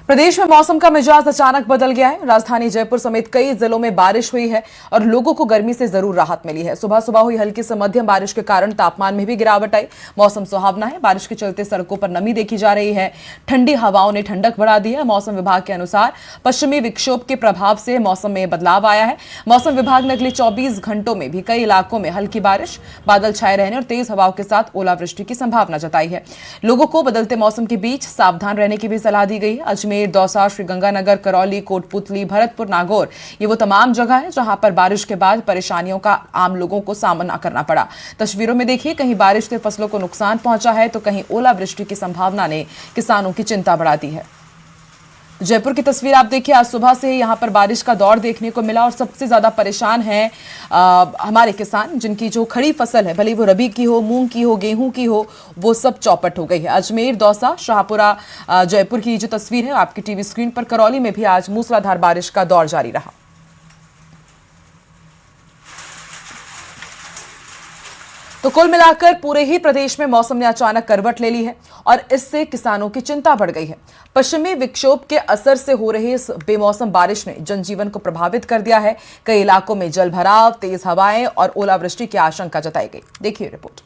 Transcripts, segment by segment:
प्रदेश में मौसम का मिजाज अचानक बदल गया है। राजधानी जयपुर समेत कई जिलों में बारिश हुई है और लोगों को गर्मी से जरूर राहत मिली है। सुबह सुबह हुई हल्की से मध्यम बारिश के कारण तापमान में भी गिरावट आई। मौसम सुहावना है। बारिश के चलते सड़कों पर नमी देखी जा रही है। ठंडी हवाओं ने ठंडक बढ़ा दी है। मौसम विभाग के अनुसार पश्चिमी विक्षोभ के प्रभाव से मौसम में बदलाव आया है। मौसम विभाग ने अगले 24 घंटों में भी कई इलाकों में हल्की बारिश, बादल छाए रहने और तेज हवाओं के साथ ओलावृष्टि की संभावना जताई है। लोगों को बदलते मौसम के बीच सावधान रहने की भी सलाह दी गई है। अजमेर, दौसा, श्रीगंगानगर, करौली, कोटपुतली, भरतपुर, नागौर ये वो तमाम जगह है जहां पर बारिश के बाद परेशानियों का आम लोगों को सामना करना पड़ा। तस्वीरों में देखिए, कहीं बारिश से फसलों को नुकसान पहुंचा है तो कहीं ओलावृष्टि की संभावना ने किसानों की चिंता बढ़ा दी है। जयपुर की तस्वीर आप देखिए, आज सुबह से यहां पर बारिश का दौर देखने को मिला और सबसे ज्यादा परेशान हैं हमारे किसान, जिनकी जो खड़ी फसल है, भले वो रबी की हो, मूंग की हो, गेहूं की हो, वो सब चौपट हो गई है। अजमेर, दौसा, शाहपुरा, जयपुर की जो तस्वीर है आपकी टीवी स्क्रीन पर। करौली में भी आज मूसलाधार बारिश का दौर जारी रहा। तो कुल मिलाकर पूरे ही प्रदेश में मौसम ने अचानक करवट ले ली है और इससे किसानों की चिंता बढ़ गई है। पश्चिमी विक्षोभ के असर से हो रही इस बेमौसम बारिश ने जनजीवन को प्रभावित कर दिया है। कई इलाकों में जलभराव, तेज हवाएं और ओलावृष्टि की आशंका जताई गई। देखिए रिपोर्ट।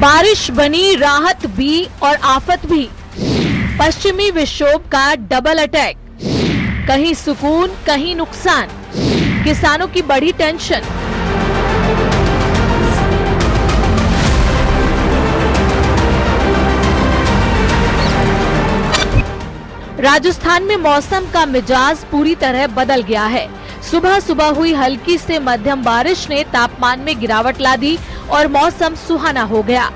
बारिश बनी राहत भी और आफत भी। पश्चिमी विक्षोभ का डबल अटैक, कहीं सुकून कहीं नुकसान, किसानों की बड़ी टेंशन। राजस्थान में मौसम का मिजाज पूरी तरह बदल गया है। सुबह सुबह हुई हल्की से मध्यम बारिश ने तापमान में गिरावट ला दी और मौसम सुहाना हो गया।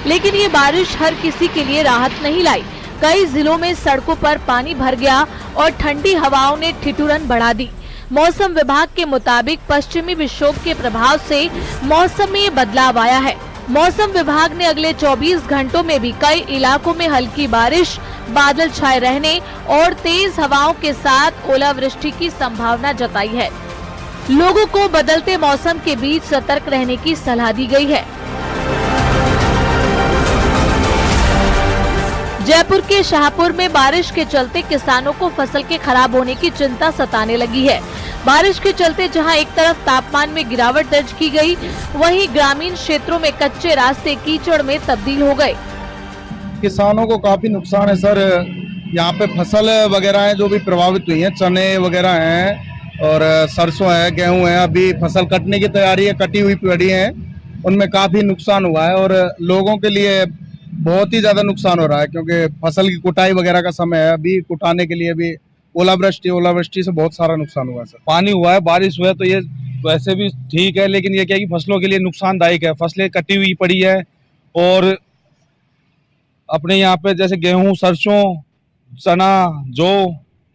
लेकिन ये बारिश हर किसी के लिए राहत नहीं लाई। कई जिलों में सड़कों पर पानी भर गया और ठंडी हवाओं ने ठिठुरन बढ़ा दी। मौसम विभाग के मुताबिक पश्चिमी विक्षोभ के प्रभाव से मौसम में बदलाव आया है। मौसम विभाग ने अगले 24 घंटों में भी कई इलाकों में हल्की बारिश, बादल छाए रहने और तेज हवाओं के साथ ओलावृष्टि की संभावना जताई है। लोगों को बदलते मौसम के बीच सतर्क रहने की सलाह दी गई है। जयपुर के शाहपुर में बारिश के चलते किसानों को फसल के खराब होने की चिंता सताने लगी है। बारिश के चलते जहां एक तरफ तापमान में गिरावट दर्ज की गई, वहीं ग्रामीण क्षेत्रों में कच्चे रास्ते कीचड़ में तब्दील हो गए। किसानों को काफी नुकसान है सर। यहाँ पे फसल वगैरह है जो भी प्रभावित हुई है, चने वगैरह हैं और सरसों है, गेहूं है। अभी फसल कटने की तैयारी है, कटी हुई पड़ी है, उनमें काफी नुकसान हुआ है और लोगों के लिए बहुत ही ज्यादा नुकसान हो रहा है क्योंकि फसल की कुटाई वगैरह का समय है। अभी कुटाने के लिए भी ओलावृष्टि से बहुत सारा नुकसान हुआ है सर। पानी हुआ है, बारिश हुआ है तो ये वैसे भी ठीक है, लेकिन ये क्या है कि फसलों के लिए नुकसानदायक है। फसलें कटी हुई पड़ी है और अपने यहाँ पे जैसे गेहूं, सरसों, चना, जौ,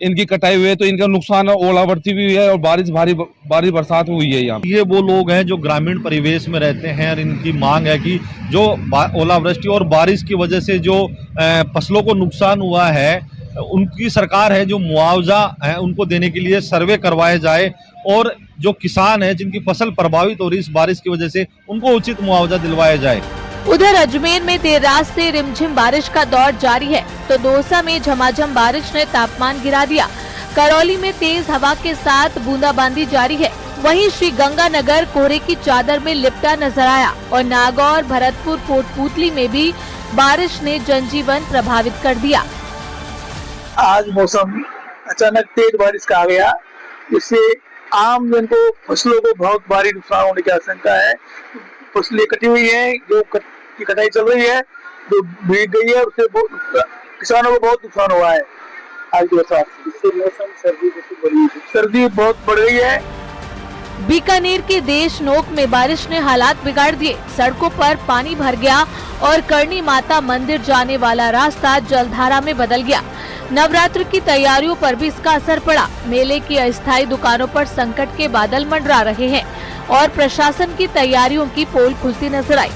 इनकी कटाई हुई है तो इनका नुकसान है। ओलावृष्टि भी है और भारी बरसात हुई है। यहाँ ये वो लोग हैं जो ग्रामीण परिवेश में रहते हैं और इनकी मांग है कि जो ओलावृष्टि और बारिश की वजह से जो फसलों को नुकसान हुआ है, उनकी सरकार है जो मुआवजा है उनको देने के लिए सर्वे करवाया जाए और जो किसान है जिनकी फसल प्रभावित हो रही इस बारिश की वजह से, उनको उचित मुआवजा दिलवाया जाए। उधर अजमेर में देर रात से रिमझिम बारिश का दौर जारी है तो दौसा में झमाझम बारिश ने तापमान गिरा दिया। करौली में तेज हवा के साथ बूंदाबांदी जारी है। वहीं श्रीगंगानगर कोहरे की चादर में लिपटा नजर आया और नागौर, भरतपुर, कोटपुतली में भी बारिश ने जनजीवन प्रभावित कर दिया। आज मौसम अचानक तेज बारिश का आ गया, जिससे आम जन को फसलों को बहुत भारी नुकसान होने की आशंका है। फसलें कटी हुई है, जो की कटाई चल रही है, जो भीग गई है, उससे किसानों को बहुत नुकसान हुआ है। आज की बरसात इससे मौसम सर्दी बहुत बढ़ गई है। बीकानेर के देशनोक में बारिश ने हालात बिगाड़ दिए। सड़कों पर पानी भर गया और करणी माता मंदिर जाने वाला रास्ता जलधारा में बदल गया। नवरात्र की तैयारियों पर भी इसका असर पड़ा। मेले की अस्थायी दुकानों पर संकट के बादल मंडरा रहे हैं और प्रशासन की तैयारियों की पोल खुलती नजर आई।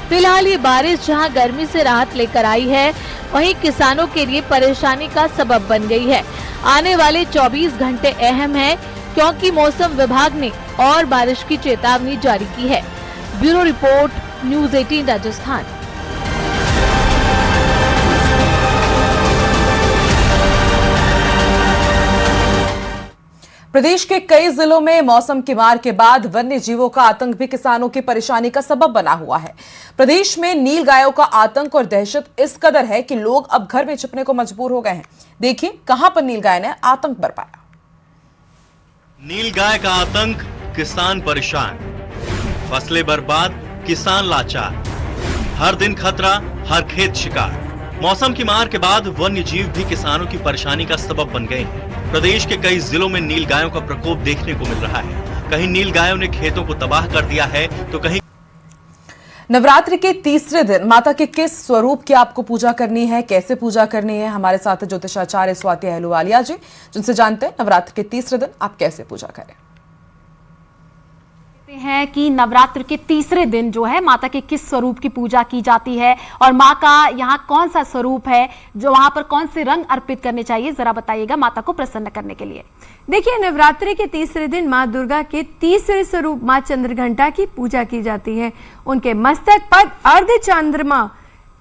फिलहाल ये बारिश जहां गर्मी से राहत लेकर आई है, वहीं किसानों के लिए परेशानी का सबब बन गई है। आने वाले 24 घंटे अहम हैं। क्योंकि मौसम विभाग ने और बारिश की चेतावनी जारी की है। Bureau report, news 18 Rajasthan. प्रदेश के कई जिलों में मौसम की मार के बाद वन्य जीवों का आतंक भी किसानों की परेशानी का सबब बना हुआ है। प्रदेश में नील गायों का आतंक और दहशत इस कदर है कि लोग अब घर में छिपने को मजबूर हो गए हैं। देखिए कहां पर नील गाय ने आतंक बरपाया। नील गाय का आतंक, किसान परेशान, फसलें बर्बाद, किसान लाचार, हर दिन खतरा, हर खेत शिकार। मौसम की मार के बाद वन्य जीव भी किसानों की परेशानी का सबब बन गए हैं। प्रदेश के कई जिलों में नील गायों का प्रकोप देखने को मिल रहा है। कहीं नील गायों ने खेतों को तबाह कर दिया है तो कहीं। नवरात्रि के तीसरे दिन माता के किस स्वरूप की आपको पूजा करनी है, कैसे पूजा करनी है, हमारे साथ ज्योतिषाचार्य स्वाति अहलूवालिया जी, जिनसे जानते हैं नवरात्रि के तीसरे दिन आप कैसे पूजा करें। हैं कि नवरात्र के तीसरे दिन जो है माता के किस स्वरूप की पूजा की जाती है और माँ का यहाँ कौन सा स्वरूप है, जो वहां पर कौन से रंग अर्पित करने चाहिए, जरा बताइएगा माता को प्रसन्न करने के लिए। देखिए, नवरात्रि के तीसरे दिन माँ दुर्गा के तीसरे स्वरूप माँ चंद्रघंटा की पूजा की जाती है। उनके मस्तक पर अर्ध चंद्रमा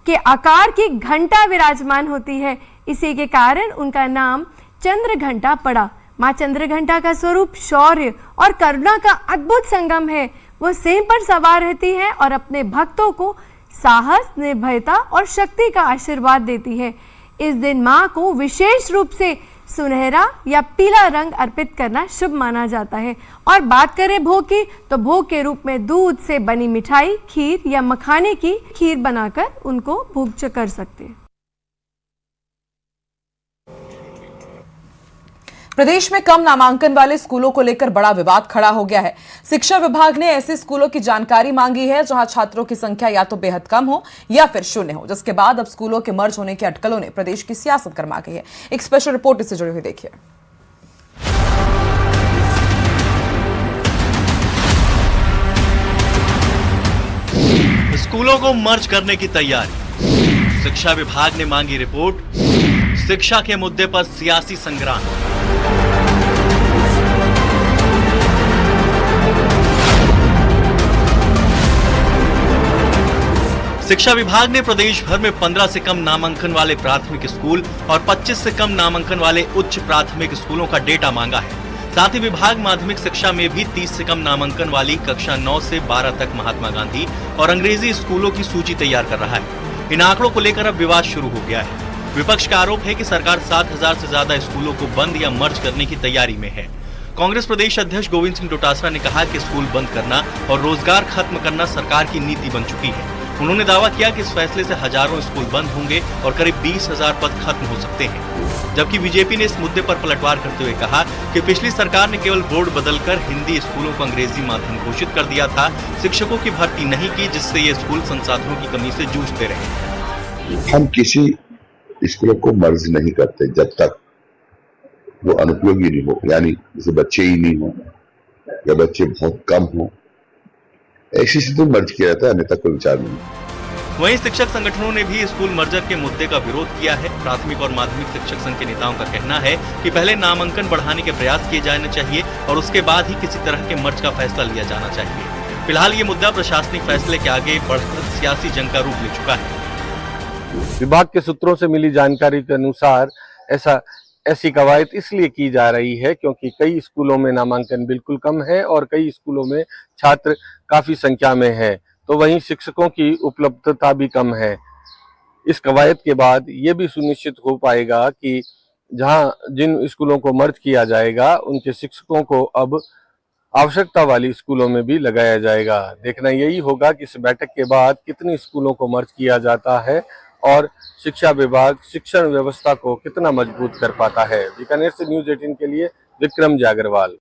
के आकार की घंटा विराजमान होती है। इसी के कारण उनका नाम चंद्रघंटा पड़ा। माँ चंद्रघंटा का स्वरूप शौर्य और करुणा का अद्भुत संगम है। वो सिंह पर सवार रहती है और अपने भक्तों को साहस, निर्भयता और शक्ति का आशीर्वाद देती है। इस दिन माँ को विशेष रूप से सुनहरा या पीला रंग अर्पित करना शुभ माना जाता है। और बात करें भोग की, तो भोग के रूप में दूध से बनी मिठाई, खीर या मखाने की खीर बनाकर उनको भोग कर सकते हैं। प्रदेश में कम नामांकन वाले स्कूलों को लेकर बड़ा विवाद खड़ा हो गया है। शिक्षा विभाग ने ऐसे स्कूलों की जानकारी मांगी है जहां छात्रों की संख्या या तो बेहद कम हो या फिर शून्य हो, जिसके बाद अब स्कूलों के मर्ज होने की अटकलों ने प्रदेश की सियासत गरमा गई है। एक स्पेशल रिपोर्ट इससे जुड़ी हुई देखिए। स्कूलों को मर्ज करने की तैयारी, शिक्षा विभाग ने मांगी रिपोर्ट, शिक्षा के मुद्दे पर सियासी संग्राम। शिक्षा विभाग ने प्रदेश भर में 15 से कम नामांकन वाले प्राथमिक स्कूल और 25 से कम नामांकन वाले उच्च प्राथमिक स्कूलों का डेटा मांगा है। साथ ही विभाग माध्यमिक शिक्षा में भी 30 से कम नामांकन वाली कक्षा 9 से 12 तक महात्मा गांधी और अंग्रेजी स्कूलों की सूची तैयार कर रहा है। इन आंकड़ों को लेकर अब विवाद शुरू हो गया है। विपक्ष का आरोप है कि सरकार 7,000 से ज्यादा स्कूलों को बंद या मर्ज करने की तैयारी में है। कांग्रेस प्रदेश अध्यक्ष गोविंद सिंह डोटासरा ने कहा कि स्कूल बंद करना और रोजगार खत्म करना सरकार की नीति बन चुकी है। उन्होंने दावा किया कि इस फैसले से हजारों स्कूल बंद होंगे और करीब 20,000 पद खत्म हो सकते हैं। जबकि बीजेपी ने इस मुद्दे पर पलटवार करते हुए कहा कि पिछली सरकार ने केवल बोर्ड बदलकर हिंदी स्कूलों को अंग्रेजी माध्यम घोषित कर दिया था, शिक्षकों की भर्ती नहीं की, जिससे ये स्कूल संसाधनों की कमी से जूझते रहे। हम किसी स्कूलों को मर्ज नहीं करते जब तक वो अनुपयोगी नहीं हो, यानी जैसे बच्चे ही नहीं हो या बच्चे बहुत कम हो, ऐसी स्थिति में मर्ज किया जाता है, अन्यथा कोई विचार नहीं। वहीं शिक्षक संगठनों ने भी स्कूल मर्जर के मुद्दे का विरोध किया है। प्राथमिक और माध्यमिक शिक्षक संघ के नेताओं का कहना है कि पहले नामांकन बढ़ाने के प्रयास किए जाने चाहिए और उसके बाद ही किसी तरह के मर्ज का फैसला लिया जाना चाहिए। फिलहाल ये मुद्दा प्रशासनिक फैसले के आगे बढ़कर सियासी जंग का रूप ले चुका है। विभाग के सूत्रों से मिली जानकारी के अनुसार ऐसी कवायद इसलिए की जा रही है क्योंकि कई स्कूलों में नामांकन बिल्कुल कम है और कई स्कूलों में छात्र काफी संख्या में है, तो वहीं शिक्षकों की उपलब्धता भी कम है। इस कवायद के बाद ये भी सुनिश्चित हो पाएगा कि जिन स्कूलों को मर्ज किया जाएगा उनके शिक्षकों को अब आवश्यकता वाली स्कूलों में भी लगाया जाएगा। देखना यही होगा कि इस बैठक के बाद कितने स्कूलों को मर्ज किया जाता है और शिक्षा विभाग शिक्षण व्यवस्था को कितना मजबूत कर पाता है। बीकानेर से न्यूज़ 18 के लिए विक्रम जागरवाल।